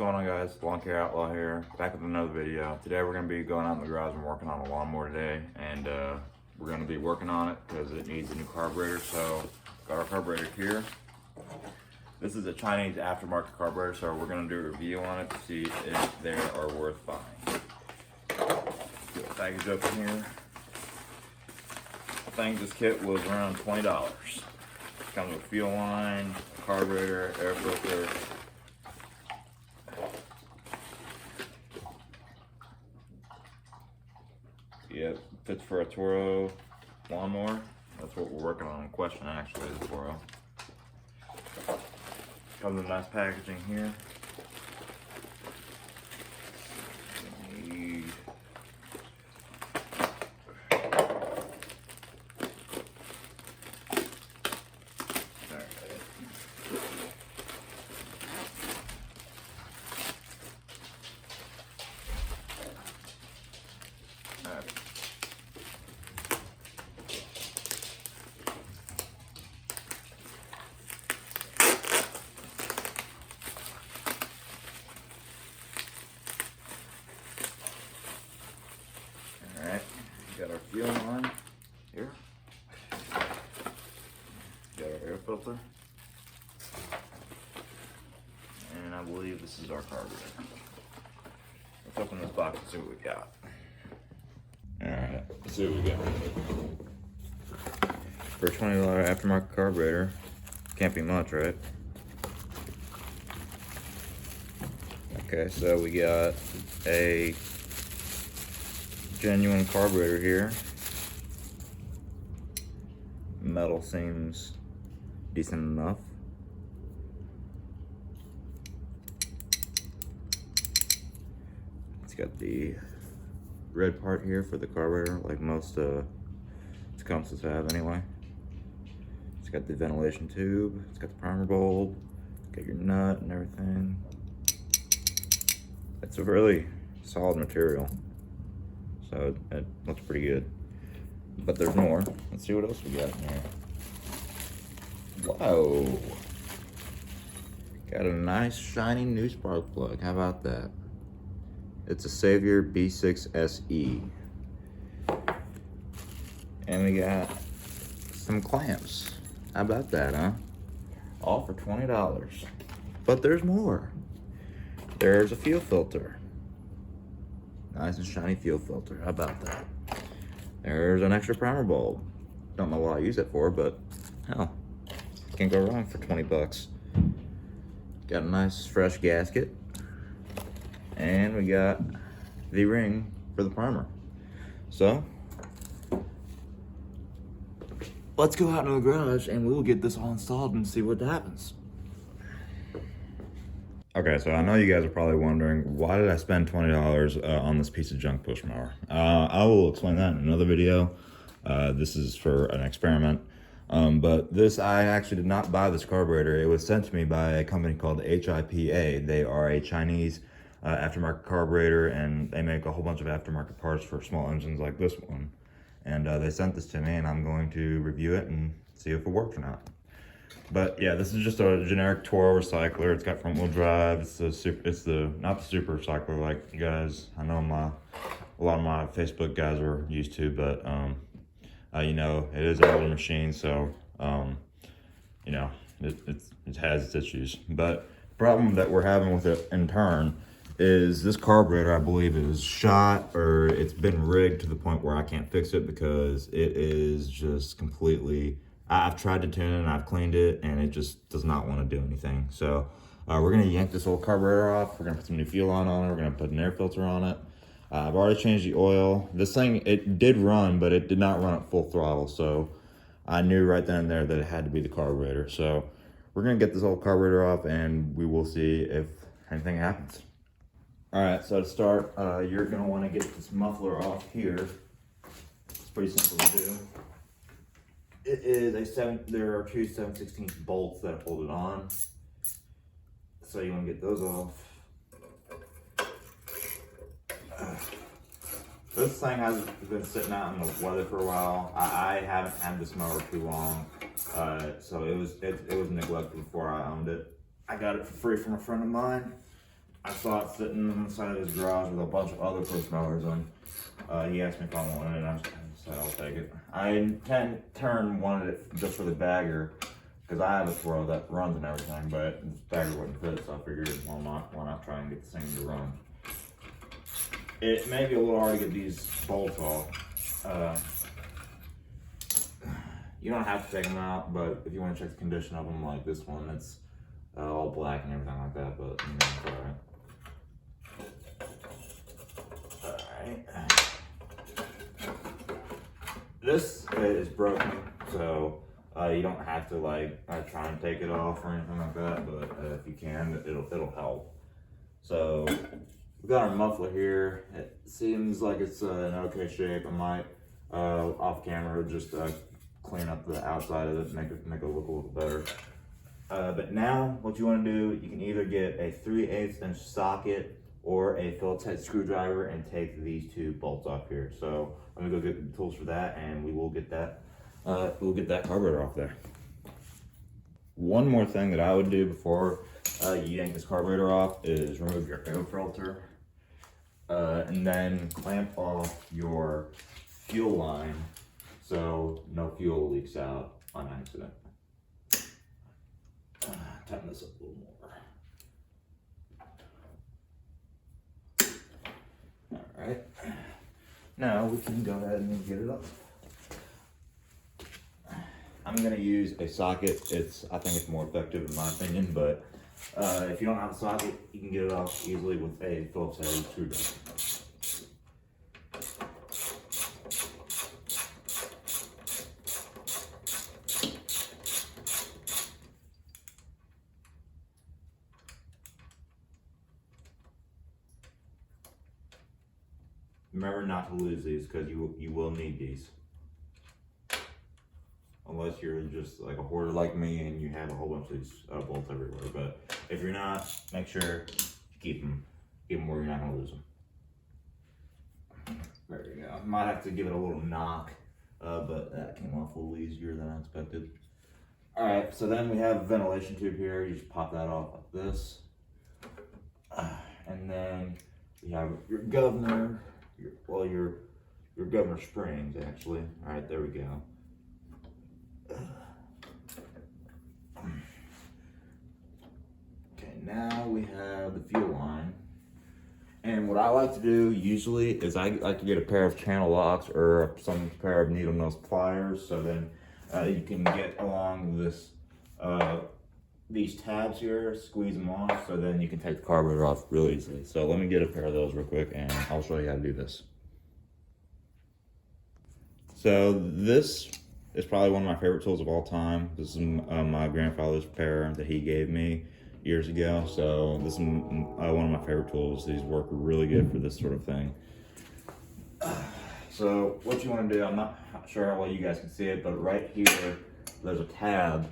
going on, guys? Lawn Care Outlaw here, back with another video. Today we're going to be going out in the garage and working on a lawnmower today, and we're going to be working on it because it needs a new carburetor. So got our carburetor here. This is a Chinese aftermarket carburetor, so we're going to do a review on it to see if they are worth buying. Get the package open here. I think this kit was around $20. Comes with fuel line, carburetor, air filter. Yep, fits for a Toro lawnmower. That's what we're working on in question, actually, the Toro. Comes with nice packaging here. Got our fuel line here. Got our air filter. And I believe this is our carburetor. Let's open this box and see what we got. Alright, let's see what we got. For a $20 aftermarket carburetor, can't be much, right? Okay, so we got a genuine carburetor here. Metal seems decent enough. It's got the red part here for the carburetor, like most Tecumsehs have anyway. It's got the ventilation tube, it's got the primer bulb, got your nut and everything. It's a really solid material. So it looks pretty good. But there's more. Let's see what else we got in here. Whoa. Got a nice shiny new spark plug. How about that? It's a Savior B6 SE. And we got some clamps. How about that, huh? All for $20. But there's more. There's a fuel filter. Nice and shiny fuel filter. How about that? There's an extra primer bulb. Don't know what I use it for, but hell, can't go wrong for 20 bucks. Got a nice fresh gasket. And we got the ring for the primer. So, let's go out in the garage and we'll get this all installed and see what happens. Okay, so I know you guys are probably wondering, why did I spend $20 on this piece of junk push mower? I will explain that in another video. This is for an experiment. But this, I actually did not buy this carburetor. It was sent to me by a company called HiPA. They are a Chinese aftermarket carburetor, and they make a whole bunch of aftermarket parts for small engines like this one. And they sent this to me, and I'm going to review it and see if it works or not. But yeah, this is just a generic Toro recycler. It's got front wheel drive. It's not the super recycler like you guys, I know a lot of my Facebook guys are used to, but you know, it is an older machine, so you know, it has its issues. But the problem that we're having with it in turn is this carburetor, I believe, is shot, or it's been rigged to the point where I can't fix it because it is just completely, I've tried to tune it and I've cleaned it and it just does not want to do anything. So we're gonna yank this old carburetor off. We're gonna put some new fuel on it. We're gonna put an air filter on it. I've already changed the oil. This thing, it did run, but it did not run at full throttle. So I knew right then and there that it had to be the carburetor. So we're gonna get this old carburetor off and we will see if anything happens. All right, so to start, you're gonna wanna get this muffler off here. It's pretty simple to do. It is there are two 7/16 bolts that hold it on. So you want to get those off. This thing has been sitting out in the weather for a while. I haven't had this mower too long, so it was neglected before I owned it. I got it for free from a friend of mine. I saw it sitting on the side of his garage with a bunch of other push mowers on. He asked me if I wanted it, and I said I'll take it. I wanted it just for the bagger, because I have a twirl that runs and everything, but this bagger wouldn't fit, so I figured why not try and get this thing to run. It may be a little hard to get these bolts off. You don't have to take them out, but if you want to check the condition of them, like this one, it's all black and everything like that, but you know, it's alright. This is broken, so you don't have to like try and take it off or anything like that, but if you can, it'll help. So we've got our muffler here. It seems like it's in okay shape. I might off camera just clean up the outside of it, make it look a little better. But now what you want to do, you can either get a 3/8 inch socket or a Phillips head screwdriver and take these two bolts off here. So I'm gonna go get the tools for that, and we will get that carburetor off there. One more thing that I would do before you yank this carburetor off is remove your air filter, and then clamp off your fuel line so no fuel leaks out on accident. Tighten this up a little more. All right. Now we can go ahead and get it up. I'm gonna use a socket. I think it's more effective in my opinion, but if you don't have a socket, you can get it off easily with a Phillips head screwdriver. Remember not to lose these, because you will need these. Unless you're just like a hoarder like me and you have a whole bunch of these bolts everywhere. But if you're not, make sure you keep them where you're not gonna lose them. There you go. Might have to give it a little knock, but that came off a little easier than I expected. All right, so then we have a ventilation tube here. You just pop that off like this. And then we have your governor. Your governor springs, actually. All right, there we go. Okay, now we have the fuel line. And what I like to do usually is I like to get a pair of channel locks or some pair of needle nose pliers, so then you can get along this these tabs here, squeeze them off, so then you can take the carburetor off really easily. So let me get a pair of those real quick and I'll show you how to do this. So this is probably one of my favorite tools of all time. This is my grandfather's pair that he gave me years ago. So this is one of my favorite tools. These work really good for this sort of thing. So what you want to do, I'm not sure how well you guys can see it, but right here, there's a tab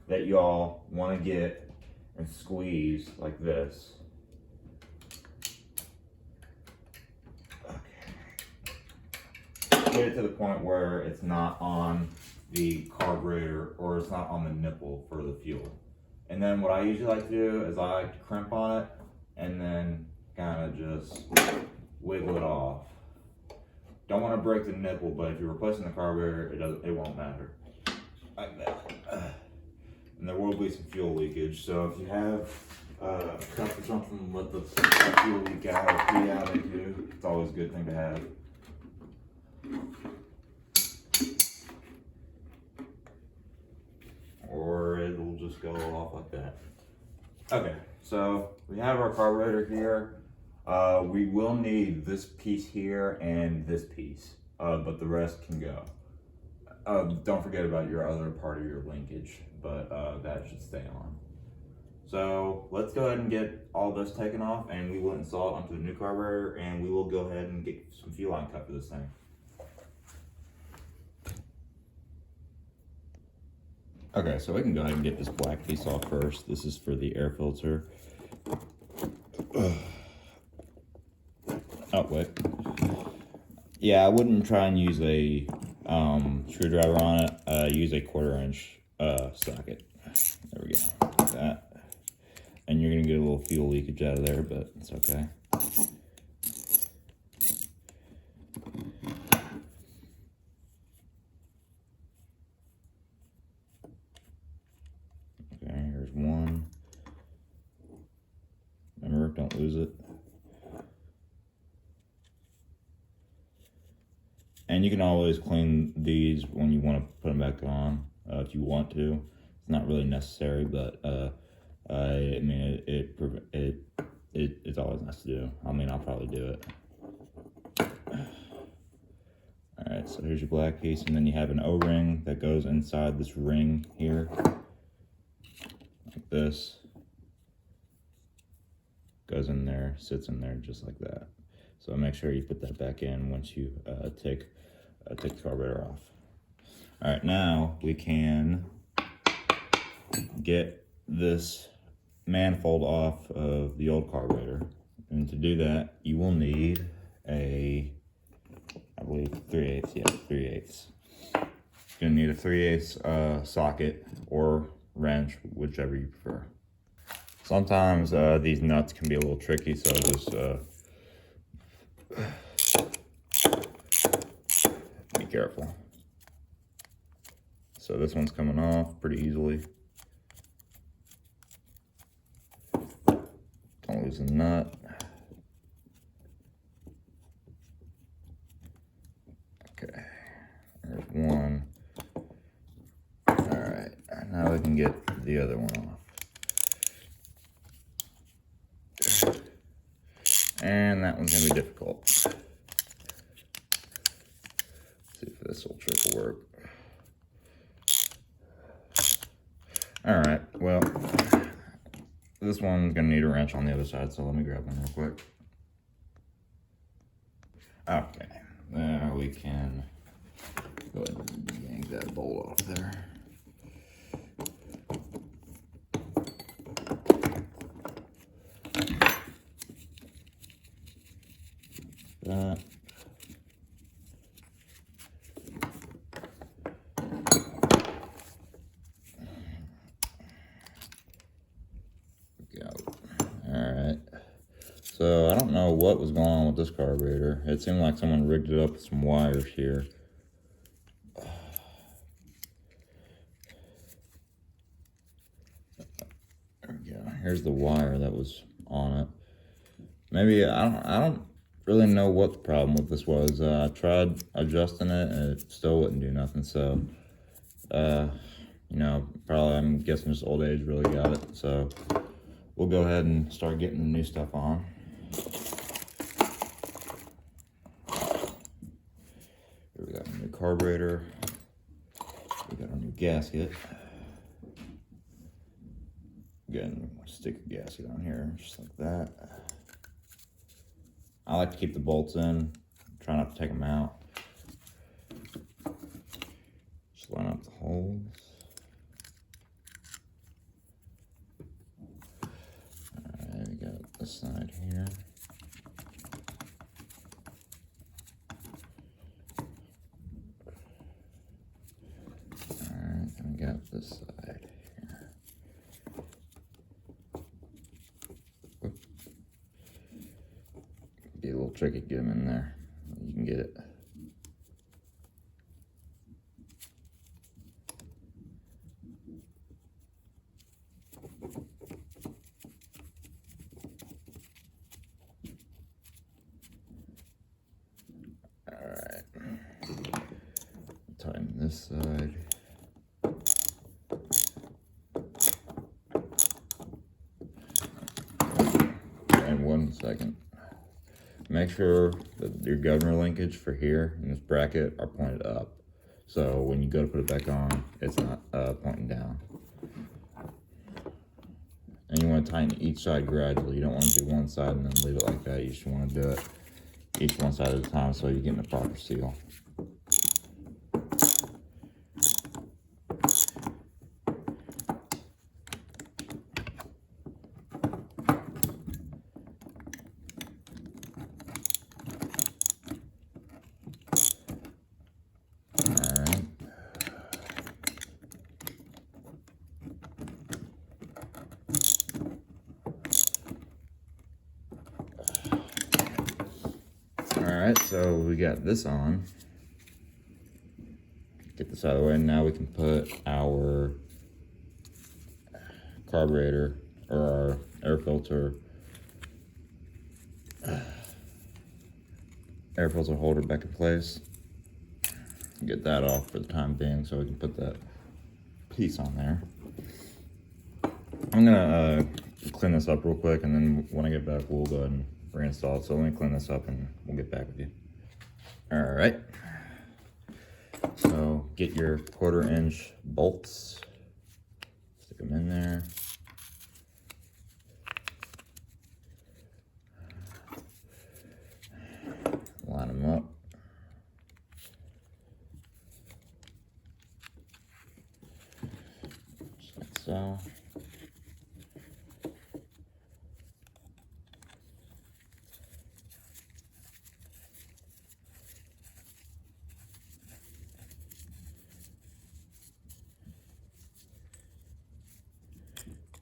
that y'all want to get and squeeze like this. Okay. Get it to the point where it's not on the carburetor or it's not on the nipple for the fuel. And then what I usually like to do is I like to crimp on it and then kind of just wiggle it off. Don't want to break the nipple, but if you're replacing the carburetor, it won't matter. Like that. And there will be some fuel leakage, so if you have a cup or something, let the fuel leak out or pee out into, it's always a good thing to have. Or it'll just go off like that. Okay, so we have our carburetor here. We will need this piece here and this piece, but the rest can go. Don't forget about your other part of your linkage, but that should stay on. So let's go ahead and get all this taken off, and we will install it onto the new carburetor, and we will go ahead and get some fuel line cut for this thing. Okay, so we can go ahead and get this black piece off first. This is for the air filter. Oh, wait. Yeah, I wouldn't try and use a screwdriver on it. Use a 1/4 inch socket. There we go, like that. And you're gonna get a little little fuel leakage out of there, but it's okay. Okay, here's one. Remember, don't lose it. And you can always clean these when you want to put them back on, if you want to. It's not really necessary, but I mean, it's always nice to do. I mean, I'll probably do it. All right, so here's your black piece, and then you have an O-ring that goes inside this ring here, like this. Goes in there, sits in there just like that. So make sure you put that back in once you take the carburetor off. All right, now we can get this manifold off of the old carburetor. And to do that, you will need a, I believe 3/8, yeah, 3/8. You're gonna need a 3/8 socket or wrench, whichever you prefer. Sometimes these nuts can be a little tricky, so just be careful. So this one's coming off pretty easily. Don't lose the nut. Okay, there's one. All right, now we can get the other one off. And that one's gonna be difficult. See if this little trick will work. All right, well, this one's gonna need a wrench on the other side, so let me grab one real quick. Okay, now we can go ahead and yank that bolt off there. That. Go. Alright. So I don't know what was going on with this carburetor. It seemed like someone rigged it up with some wires here. There we go. Here's the wire that was on it. Maybe I don't really know what the problem with this was. I tried adjusting it and it still wouldn't do nothing. So, you know, probably I'm guessing just old age really got it. So we'll go ahead and start getting the new stuff on. Here we got a new carburetor. We got our new gasket. Again, stick a gasket on here just like that. I like to keep the bolts in, try not to take them out. Just line up the holes. Alright, we got this side here. Alright, and we got this side here. Be a little tricky to get them in there. You can get it. Alright. Tighten this side. And 1 second. Make sure that your governor linkage for here and this bracket are pointed up. So when you go to put it back on, it's not pointing down. And you want to tighten each side gradually. You don't want to do one side and then leave it like that. You just want to do it each one side at a time so you're getting the proper seal. right, so we got this on. Get this out of the way. Now we can put our carburetor or our air filter holder back in place. Get that off for the time being so we can put that piece on there. I'm gonna clean this up real quick, and then when I get back we'll go ahead and reinstall it. So let me clean this up and we'll get back with you. All right, so get your 1/4 inch bolts, stick them in there. Line them up. Just like so.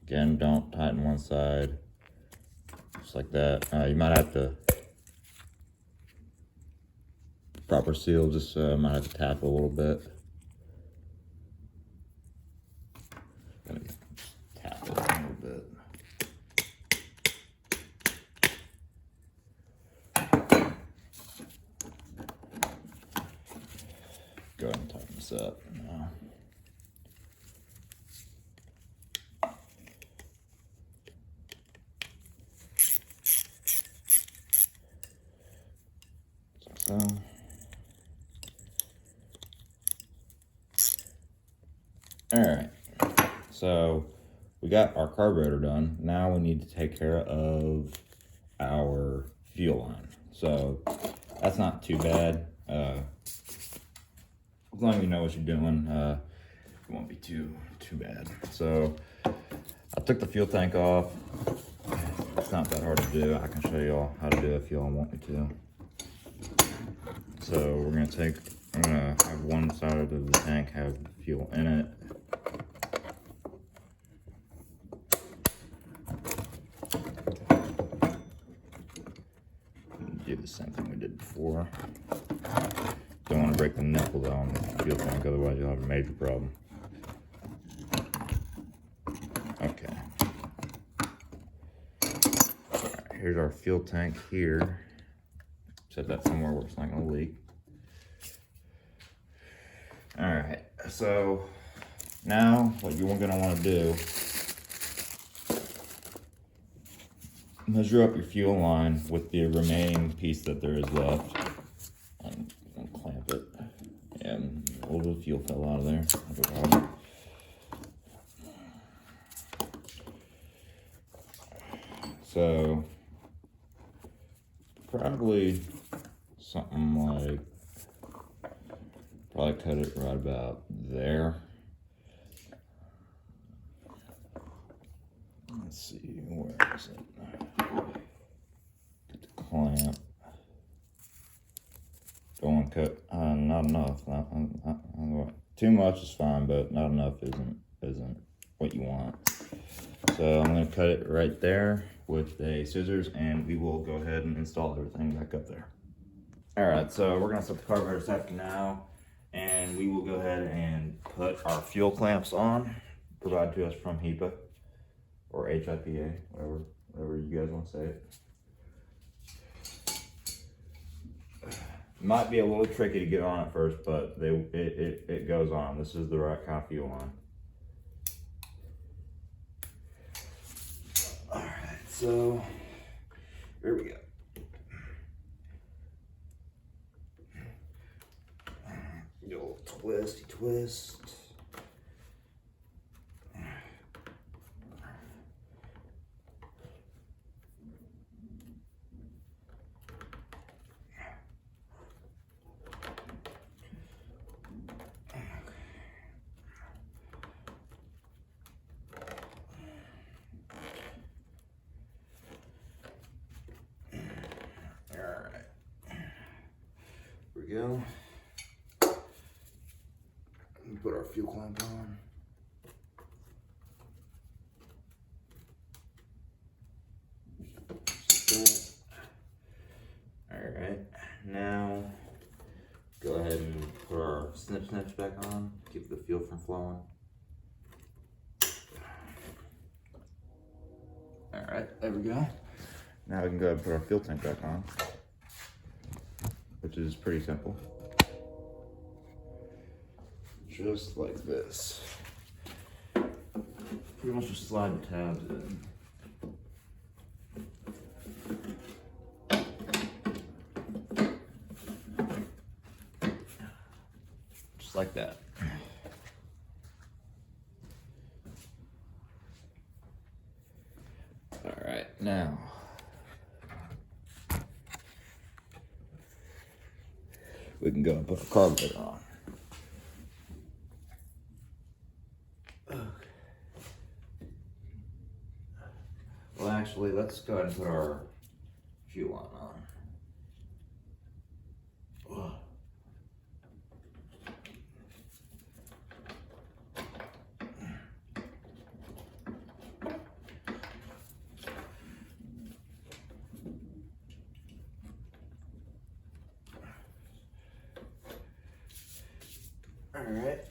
Again, don't tighten one side, just like that. You might have to proper seal, just might have to tap a little bit. Tap it a little bit. Go ahead and tighten this up now. So. All right, so we got our carburetor done. Now we need to take care of our fuel line. So that's not too bad. As long as you know what you're doing, it won't be too bad. So I took the fuel tank off. It's not that hard to do. I can show you all how to do it if you all want me to. So I'm gonna have one side of the tank have fuel in it. Do the same thing we did before. Don't want to break the nipple though on the fuel tank, otherwise you'll have a major problem. Okay. Alright, here's our fuel tank here. Set that somewhere where it's not gonna leak. Alright, so now what you're gonna want to do, measure up your fuel line with the remaining piece that there is left, and clamp it. And a little bit of fuel fell out of there. So probably something like, probably cut it right about there. Let's see, where is it? Get the clamp. Don't want to cut, not enough. Too much is fine, but not enough isn't what you want. So I'm going to cut it right there with a scissors, and we will go ahead and install everything back up there. All right, so we're going to set the carburetor stack now, and we will go ahead and put our fuel clamps on, provided to us from HiPA or HiPA, whatever you guys want to say it. Might be a little tricky to get on at first, but it goes on. This is the right kind of fuel line. All right, so here we go. Do a little twisty twist. We go. Put our fuel clamp on. All right, now snitch back on, keep the fuel from flowing. Alright, there we go. Now we can go ahead and put our fuel tank back on, which is pretty simple. Just like this. Pretty much just slide the tabs in. Just like that. Alright, now we can go and put a carburetor on. Well, actually, let's go ahead and put our fuel on. All right.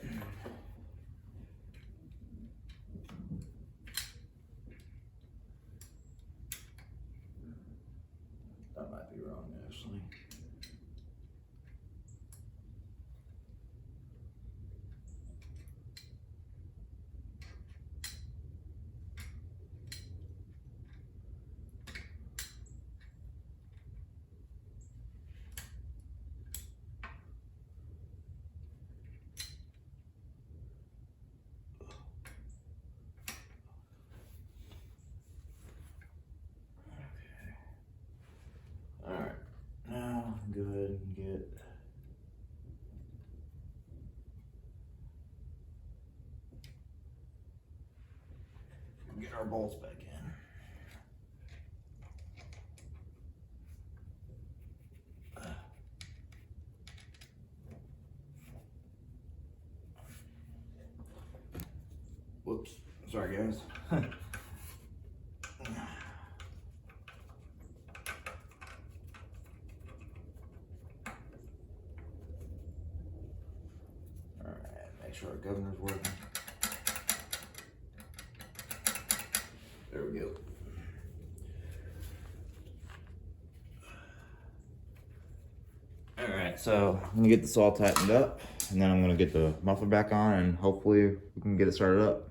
That might be wrong, actually. Go ahead and get our bolts back in. Whoops, sorry guys. Make sure our governor's working. There we go. Alright, so I'm gonna get this all tightened up, and then I'm gonna get the muffler back on, and hopefully we can get it started up.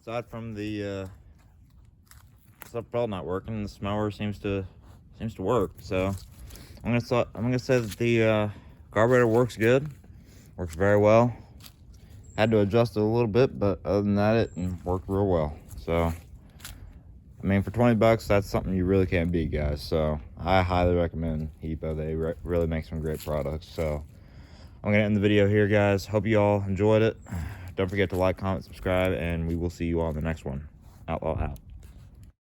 Aside from the stuff belt not working, this mower seems to work. So I'm gonna say that the carburetor works good, works very well. Had to adjust it a little bit, but other than that, it worked real well. So I mean, for 20 bucks, that's something you really can't beat, guys. So I highly recommend HiPA. They really make some great products. So I'm gonna end the video here, guys. Hope you all enjoyed it. Don't forget to like, comment, subscribe, and we will see you all in the next one. Outlaw out.